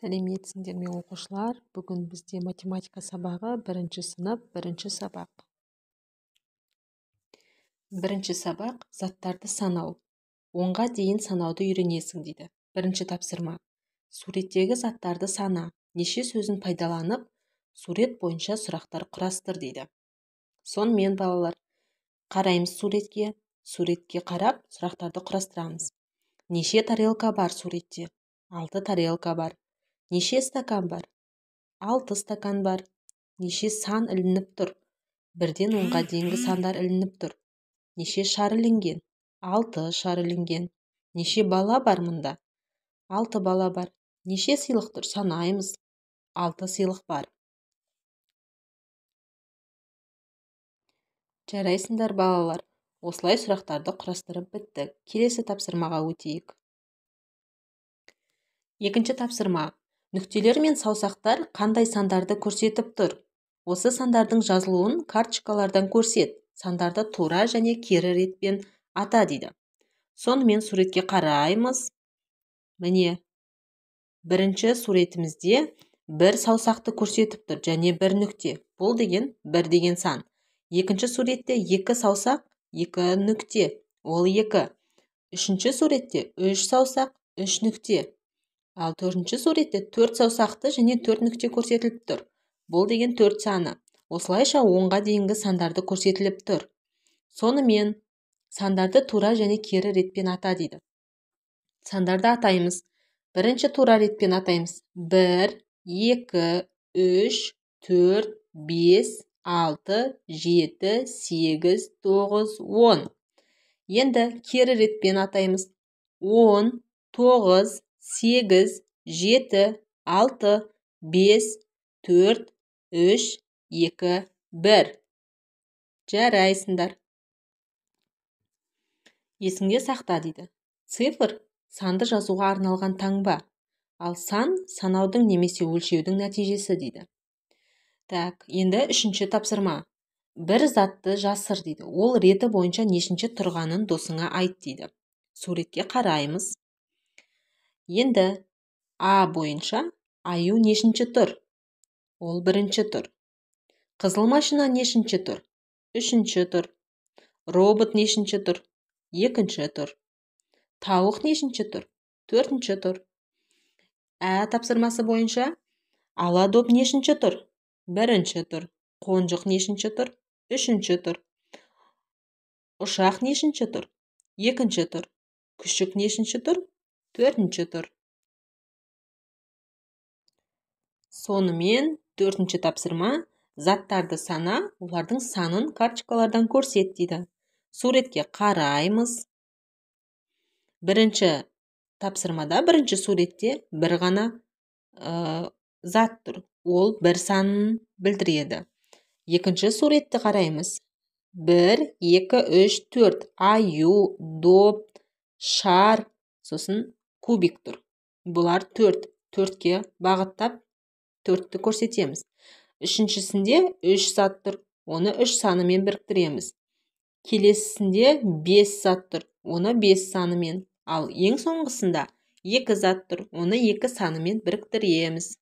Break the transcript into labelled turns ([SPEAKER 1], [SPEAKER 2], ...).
[SPEAKER 1] Сәлеметсіңдер ме оқушылар? Бүгін бізде математика сабағы, бірінші сынып, бірінші сабақ. Бірінші сабақ заттарды санау. 10-ға дейін санауды үйренесің дейді. Бірінші тапсырма. Суреттегі заттарды сана. Неше сөзін пайдаланып, сурет бойынша сұрақтар құрастыр дейді. Сонымен балалар, қараймыз суретке. Суретке қарап, сұрақтарды құрастырамыз. Неше тарелка бар суретте? 6 тарелка бар. Неше стакан бар? 6 стакан бар. Неше сан ілініп тұр? 1-ден 10-ға дейінгі сандар ілініп тұр. Неше шар ілінген? 6 шар ілінген. Неше бала бар мұнда? 6 бала бар. Неше сыйлық тұр? Санаймыз. 6 сыйлық бар. Жарайсыңдар балалар. Осылай сұрақтарды құрастырып біттік. Келесі тапсырмаға өтейік. Екінші тапсырма. Нүктелер мен саусақтар қандай сандарды көрсетіп тұр? Осы сандардың жазылуын карточкалардан көрсет. Сандарды тура және кері ретпен ата дейді. Сонымен суретке қараймыз. Міне, бірінші суретімізде бір саусақты көрсетіп тұр және бір нүкте. Бұл деген 1 деген сан. Екінші суретте 2 саусақ, 2 нүкте. Ол 2. Үшінші суретте 3 саусақ, 3 нүкте. Ал 4-ші суретте 4 саусақты және 4 нүкте көрсетіліп тұр. Бұл деген 4 саны. Осылайша 10-ға дейінгі сандарды көрсетіліп тұр. Сонымен сандарды тура және кері ретпен ата дейді. Сандарды атаймыз. Бірінші тура ретпен атаймыз. 1, 2, 3, 4, 5, 6, 7, 8, 9, 10. Енді кері ретпен атаймыз. 10, 9, 8, 7, 6, 5, 4, 3, 2, 1. Жарайсыңдар. Есіңде сақта дейді. Цифр санды жазуға арналған таңба. Ал сан санаудың немесе өлшеудің нәтижесі дейді. Так, енді үшінші тапсырма. Бір затты жасыр дейді. Ол реті бойынша нешінші тұрғанын досыңа айт дейді. Суретке қараймыз. Енді А бойынша аю нешінші тұр? Ол бірінші тұр. Қызыл машина нешінші тұр? Үшінші тұр. Робот нешінші тұр? Екінші тұр. Тауық нешінші тұр? Төртінші тұр. Тапсырмасы бойынша ала доп нешінші тұр? Бірінші тұр. Қонжық нешінші тұр? Үшінші тұр. Ұшақ нешінші тұр? Екінші тұр. Күшік нешінші тұр? Төртінші тұр. Сонымен 4-ші тапсырма. Заттарды сана, олардың санын карточкалардан көрсет дейді. Суретке қараймыз. Бірінші тапсырмада, бірінші суретте бір ғана зат тұр. Ол бір санын білдіреді. Екінші суретті қараймыз. 1, 2, 3, 4. Аю, доп, шар, сосын кубик тұр. Бұлар 4. 4-ке бағыттап 4-ті көрсетеміз. Үшіншісінде 3 зат тұр. Оны 3 санымен біріктіреміз. Келесісінде 5 зат тұр. Оны 5 санымен. Ал ең соңғысында 2 зат тұр. Оны 2 санымен біріктіреміз.